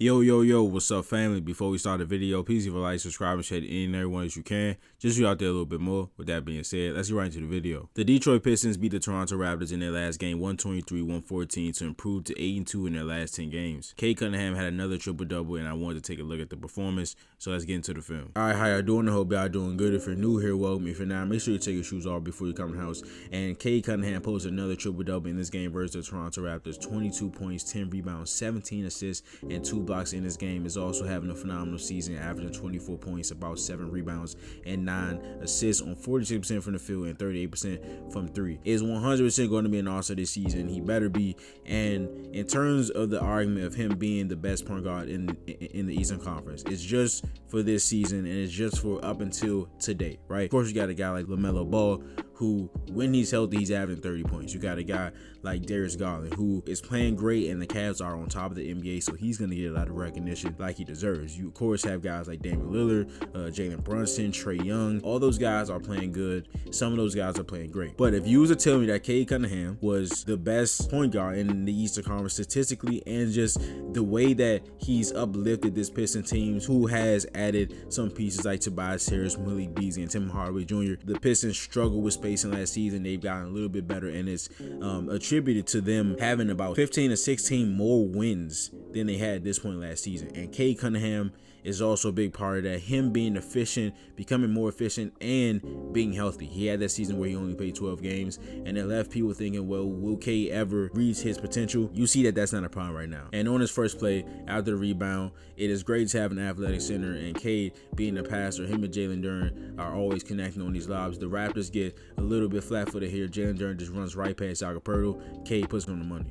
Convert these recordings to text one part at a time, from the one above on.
Yo, what's up, family? Before we start the video, please leave a like, subscribe, and share to any and everyone that you can. Just you out there a little bit more. With that being said, let's get right into the video. The Detroit Pistons beat the Toronto Raptors in their last game 123-114 to improve to 8-2 in their last 10 games. Cade Cunningham had another triple-double, and I wanted to take a look at the performance, so let's get into the film. Alright, how y'all doing? I hope y'all doing good. If you're new here, welcome. If you're not, make sure you take your shoes off before you come in the house. And Cade Cunningham posted another triple-double in this game versus the Toronto Raptors. 22 points, 10 rebounds, 17 assists, and 2 blocks in this game. Is also having a phenomenal season, averaging 24 points, about 7 rebounds, and 9 assists on 46% from the field and 38% from 3. Is 100% going to be an all-star this season. He better be. And in terms of the argument of him being the best point guard in the Eastern Conference, it's just for this season and it's just for up until today, right? Of course, you got a guy like LaMelo Ball, who, when he's healthy, he's averaging 30 points. You got a guy like Darius Garland, who is playing great, and the Cavs are on top of the NBA, so he's going to get a lot of recognition like he deserves. You, of course, have guys like Damian Lillard, Jalen Brunson, Trae Young. All those guys are playing good. Some of those guys are playing great. But if you was to tell me that Cade Cunningham was the best point guard in the Eastern Conference statistically, and just the way that he's uplifted this Pistons team, who has added some pieces like Tobias Harris, Malik Beasley, and Tim Hardaway Jr., the Pistons struggled with spacing last season. They've gotten a little bit better, and it's attributed to them having about 15 to 16 more wins than they had at this point last season. And Cade Cunningham is also a big part of that. Him being efficient, becoming more efficient, and being healthy. He had that season where he only played 12 games, and it left people thinking, well, will Cade ever reach his potential? You see that that's not a problem right now. And on his first play, after the rebound, it is great to have an athletic center, and Cade being the passer, him and Jalen Duren are always connecting on these lobs. The Raptors get a little bit flat-footed here. Jalen Duren just runs right past Agapurdo. Cade puts on the money.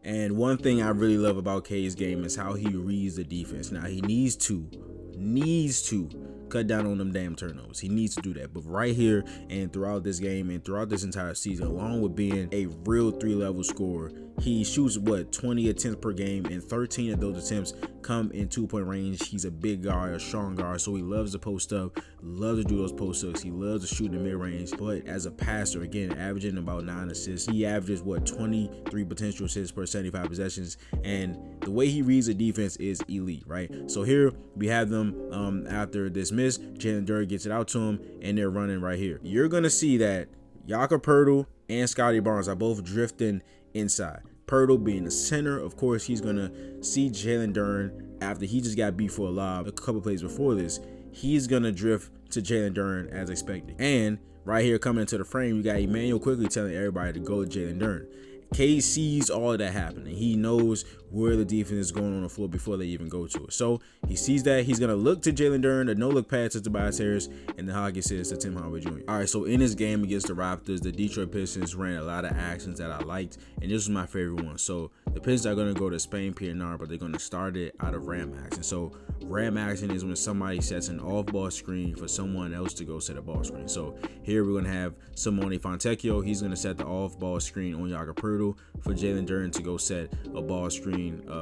And one thing I really love about Cade's game is how he reads the defense. Now, he needs to cut down on them damn turnovers. He needs to do that. But right here and throughout this game and throughout this entire season, along with being a real 3-level scorer, he shoots 20 attempts per game, and 13 of those attempts come in 2-point range. He's a big guard, a strong guard, so he loves to post up, loves to do those post-ups. He loves to shoot in the mid-range. But as a passer, again, averaging about 9 assists, he averages 23 potential assists per 75 possessions, and the way he reads the defense is elite, right? So here we have them after this miss. Jalen Duren gets it out to him, and they're running right here. You're gonna see that Jakob Poeltl and Scotty Barnes are both drifting inside. Poeltl being the center, of course, he's gonna see Jalen Duren after he just got beat for a lob a couple plays before this. He's gonna drift to Jalen Duren as expected. And right here coming into the frame, you got Emmanuel quickly telling everybody to go to Jalen Duren. Cade sees all of that happening. He knows where the defense is going on the floor before they even go to it. So he sees that. He's going to look to Jalen Duren, a no-look pass to Tobias Harris, and the hockey says to Tim Hardaway Jr. All right, so in this game against the Raptors, the Detroit Pistons ran a lot of actions that I liked, and this was my favorite one. So the Pistons are going to go to Spain PNR, but they're going to start it out of ram action. So ram action is when somebody sets an off-ball screen for someone else to go set a ball screen. So here we're going to have Simone Fontecchio. He's going to set the off-ball screen on Jakob Poeltl for Jalen Duren to go set a ball screen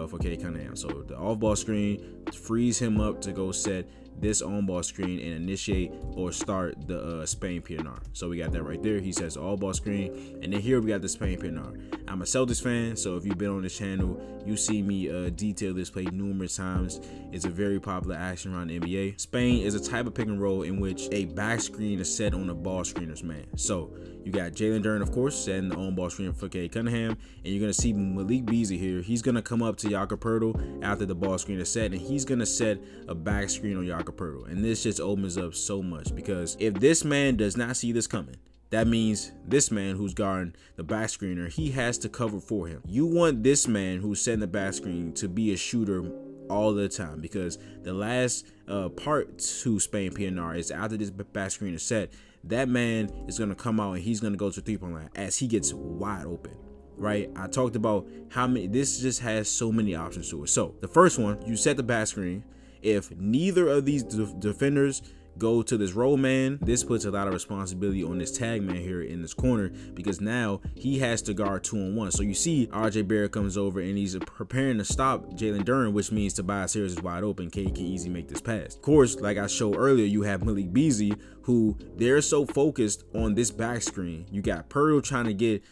for Cade Cunningham. So the off-ball screen frees him up to go set this on-ball screen and initiate or start the Spain PNR. So we got that right there. He sets the all-ball screen, and then here we got the Spain PNR. I'm a Celtics fan, so if you've been on this channel, you see me detail this play numerous times. It's a very popular action around the NBA. Spain is a type of pick and roll in which a back screen is set on the ball screener's man. So you got Jalen Duren, of course, setting the on-ball screen for Cade Cunningham, and you're going to see Malik Beasley here. He's going to come up to Jakob Poeltl after the ball screen is set, and he's going to set a back screen on Jakob Poeltl. And this just opens up so much, because if this man does not see this coming, that means this man who's guarding the back screener, he has to cover for him. You want this man who's setting the back screen to be a shooter all the time, because the last part to Spain PNR is after this back screen is set, that man is going to come out and he's going to go to the 3-point line as he gets wide open. Right, I talked about how many, this just has so many options to it. So the first one, you set the back screen. If neither of these defenders go to this roll man, this puts a lot of responsibility on this tag man here in this corner, because now he has to guard 2-on-1. So you see RJ Barrett comes over and he's preparing to stop Jalen Duren, which means Tobias Harris is wide open. Cade can easily make this pass. Of course, like I showed earlier, you have Malik Beasley, who they're so focused on this back screen. You got Poeltl trying to get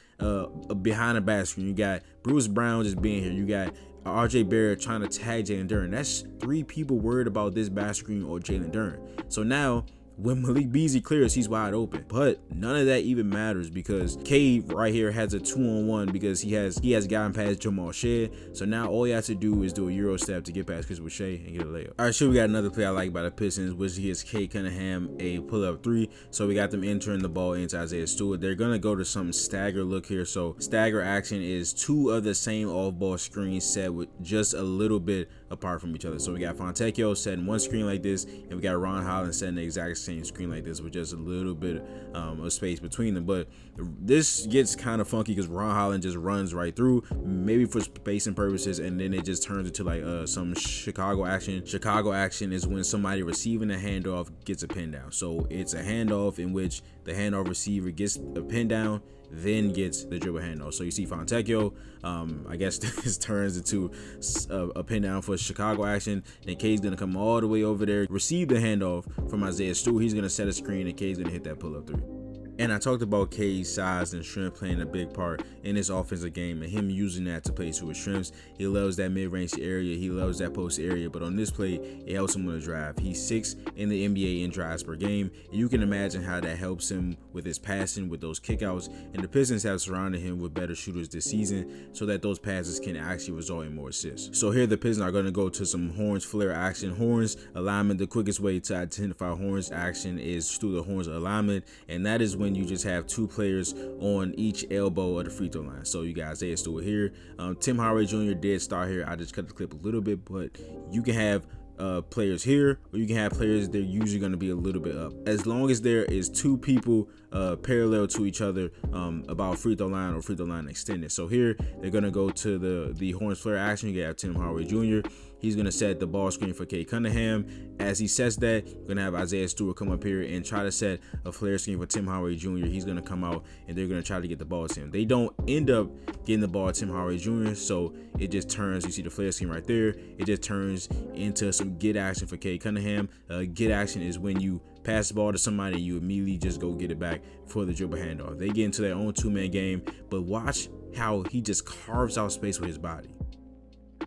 behind the back screen. You got Bruce Brown just being here. You got RJ Barrett trying to tag Jalen Duren. That's 3 people worried about this back screen or Jalen Duren. So now, when Malik Beasley clears, he's wide open. But none of that even matters because Cade right here has a 2-on-1 because he has gotten past Jamal Shead. So now all he has to do is do a Euro step to get past Chris Boucher and get a layup. All right, so we got another play I like by the Pistons, which is Cade Cunningham a pull-up 3. So we got them entering the ball into Isaiah Stewart. They're gonna go to some stagger look here. So stagger action is 2 of the same off-ball screens set with just a little bit apart from each other. So we got Fontecchio setting one screen like this, and we got Ron Holland setting the exact same screen like this with just a little bit of space between them. But this gets kind of funky because Ron Holland just runs right through, maybe for spacing purposes, and then it just turns into like some Chicago action. Chicago action is when somebody receiving a handoff gets a pin down. So it's a handoff in which the handoff receiver gets a pin down, then gets the dribble handoff. So you see Fontecchio, I guess this turns into a pin down for Chicago action. Then Cade's gonna come all the way over there, receive the handoff from Isaiah Stewart. He's gonna set a screen, and Cade's gonna hit that pull-up 3. And I talked about Cade's size and strength playing a big part in this offensive game and him using that to play to his strengths. He loves that mid-range area. He loves that post area. But on this play, it helps him with a drive. He's 6th in the NBA in drives per game. And you can imagine how that helps him with his passing, with those kickouts. And the Pistons have surrounded him with better shooters this season so that those passes can actually result in more assists. So here the Pistons are going to go to some horns flare action. Horns alignment, the quickest way to identify horns action is through the horns alignment. And that is when you just have 2 players on each elbow of the free throw line. So you got Isaiah Stewart here. Tim Hardaway Jr. did start here. I just cut the clip a little bit, but you can have players here, or you can have players they're usually going to be a little bit up. As long as there is 2 people parallel to each other about free throw line or free throw line extended. So here they're going to go to the horns flare action. You have Tim Hardaway Jr. He's going to set the ball screen for Cade Cunningham. As he sets that, you're going to have Isaiah Stewart come up here and try to set a flare screen for Tim Hardaway Jr. He's going to come out and they're going to try to get the ball to him. They don't end up getting the ball to Tim Hardaway Jr., so it just turns, you see the flare screen right there, it just turns into some get action for Cade Cunningham. Get action is when you pass the ball to somebody and you immediately just go get it back for the dribble handoff. They get into their own 2-man game, but watch how he just carves out space with his body.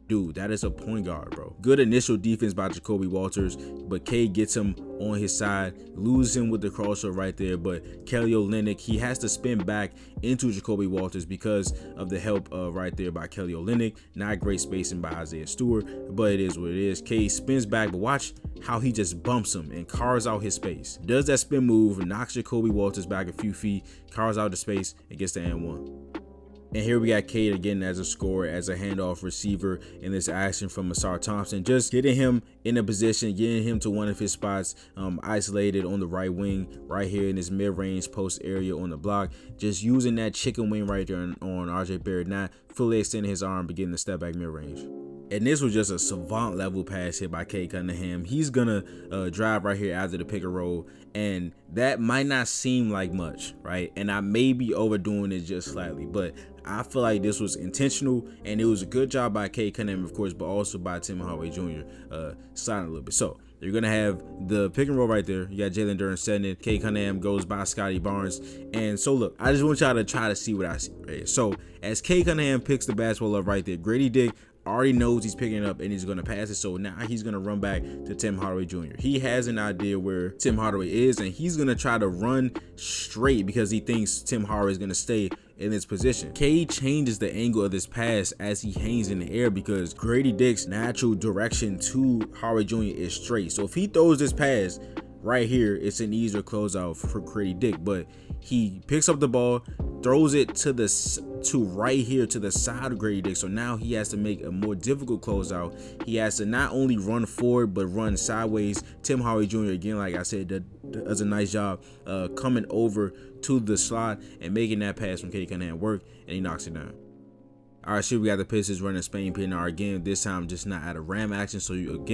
Dude, that is a point guard, bro. Good initial defense by Jacoby Walters, but Cade gets him on his side, loses him with the crossover right there. But Kelly Olynyk, he has to spin back into Jacoby Walters because of the help right there by Kelly Olynyk. Not great spacing by Isaiah Stewart, but it is what it is. Cade spins back, but watch how he just bumps him and carves out his space. Does that spin move, knocks Jacoby Walters back a few feet, carves out the space, and gets the and-1. And here we got Cade again as a scorer, as a handoff receiver in this action from Ausar Thompson. Just getting him in a position, getting him to one of his spots, isolated on the right wing, right here in this mid-range post area on the block. Just using that chicken wing right there on RJ Barrett, not fully extending his arm, but getting the step back mid-range. And this was just a savant level pass hit by Cade Cunningham. He's gonna drive right here after the pick and roll, and that might not seem like much, right? And I may be overdoing it just slightly, but I feel like this was intentional, and it was a good job by Cade Cunningham, of course, but also by Tim Hardaway Jr. Sliding a little bit. So you're gonna have the pick and roll right there. You got Jalen Duren setting it. Cade Cunningham goes by Scotty Barnes, and so look, I just want y'all to try to see what I see right here. So as Cade Cunningham picks the basketball up right there, Grady Dick already knows he's picking it up and he's going to pass it. So now he's going to run back to Tim Hardaway Jr. He has an idea where Tim Hardaway is, and he's going to try to run straight because he thinks Tim Hardaway is going to stay in this position. Cade changes the angle of this pass as he hangs in the air because Grady Dick's natural direction to Hardaway Jr. is straight. So if he throws this pass right here, it's an easier closeout for Grady Dick, but he picks up the ball, throws it to right here to the side of Grady Dick. So now he has to make a more difficult closeout. He has to not only run forward but run sideways. Tim Hardaway Jr. again, like I said, does a nice job coming over to the slot and making that pass from Cade Cunningham work, and he knocks it down. All right, so we got the Pistons running Spain PNR again. This time just not out of ram action. So you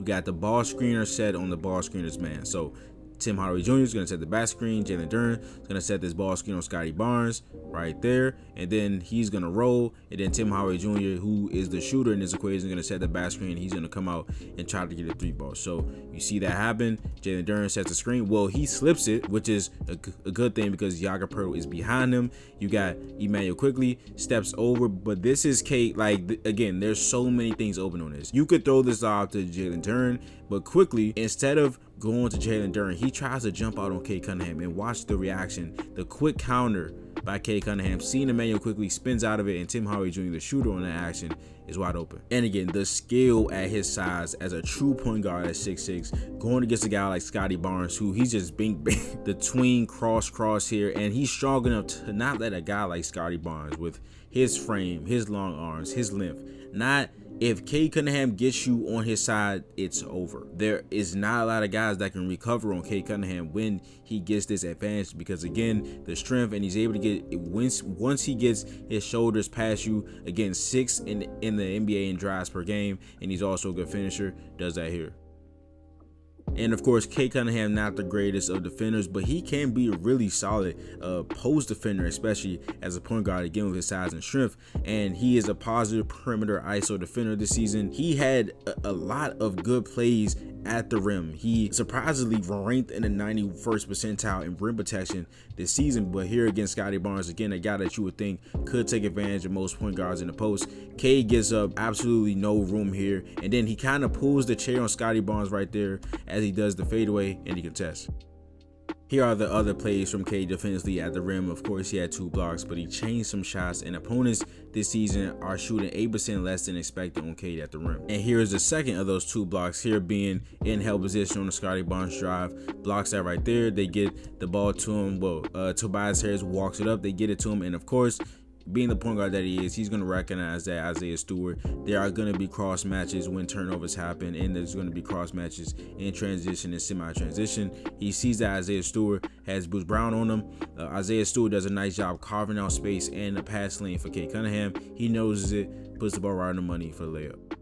got the ball screener set on the ball screener's man. So Tim Hardaway Jr. is going to set the back screen. Jalen Duren is going to set this ball screen on Scotty Barnes right there. And then he's going to roll. And then Tim Hardaway Jr., who is the shooter in this equation, is going to set the back screen. He's going to come out and try to get a 3-ball. So you see that happen. Jalen Duren sets the screen. Well, he slips it, which is a good thing because Jakob Poeltl is behind him. You got Emmanuel quickly steps over. But this is Cade. Like, again, there's so many things open on this. You could throw this off to Jalen Duren, but quickly, instead of going to Jalen Duren, he tries to jump out on Cade Cunningham, and watch the reaction. The quick counter by Cade Cunningham, seeing Emmanuel quickly spins out of it, and Tim Hardaway Jr., the shooter on that action, is wide open. And again, the skill at his size as a true point guard at 6'6", going against a guy like Scotty Barnes, who he's just bing the tween cross here, and he's strong enough to not let a guy like Scotty Barnes, with his frame, his long arms, his length, not. If Cade Cunningham gets you on his side, it's over. There is not a lot of guys that can recover on Cade Cunningham when he gets this advantage, because again, the strength, and he's able to get once he gets his shoulders past you. Again, 6th in the NBA in drives per game, and he's also a good finisher. Does that here. And of course, Cade Cunningham, not the greatest of defenders, but he can be a really solid post defender, especially as a point guard, again with his size and strength. And he is a positive perimeter ISO defender this season. He had a lot of good plays at the rim. He surprisingly ranked in the 91st percentile in rim protection this season. But here against Scotty Barnes, again, a guy that you would think could take advantage of most point guards in the post, Cade gives up absolutely no room here. And then he kind of pulls the chair on Scotty Barnes right there as he does the fadeaway, and he contests. Here are the other plays from Cade defensively at the rim. Of course, he had 2 blocks, but he changed some shots, and opponents this season are shooting 8% less than expected on Cade at the rim. And here is the second of those 2 blocks, here being in held position on the Scotty Barnes drive. Blocks that right there. They get the ball to him. Well, Tobias Harris walks it up. They get it to him, and of course, being the point guard that he is, he's going to recognize that Isaiah Stewart, there are going to be cross matches when turnovers happen, and there's going to be cross matches in transition and semi-transition. He sees that Isaiah Stewart has Bruce Brown on him. Isaiah Stewart does a nice job carving out space and a pass lane for Cade Cunningham. He notices it, puts the ball right on the money for the layup.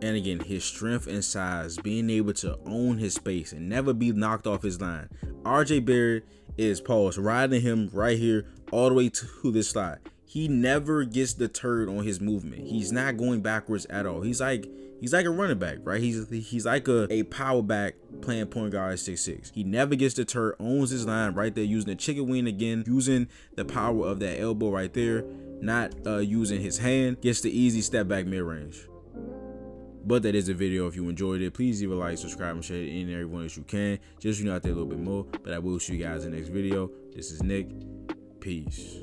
And again, his strength and size, being able to own his space and never be knocked off his line. RJ Barrett is riding him right here all the way to this slide. He never gets deterred on his movement. He's not going backwards at all. He's like a running back, right? He's like a power back playing point guard at 6'6". He never gets deterred, owns his line right there, using the chicken wing again, using the power of that elbow right there, not using his hand. Gets the easy step back mid range. But that is the video. If you enjoyed it, please leave a like, subscribe, and share it in everyone as you can. Just so you know out there a little bit more. But I will see you guys in the next video. This is Nick. Peace.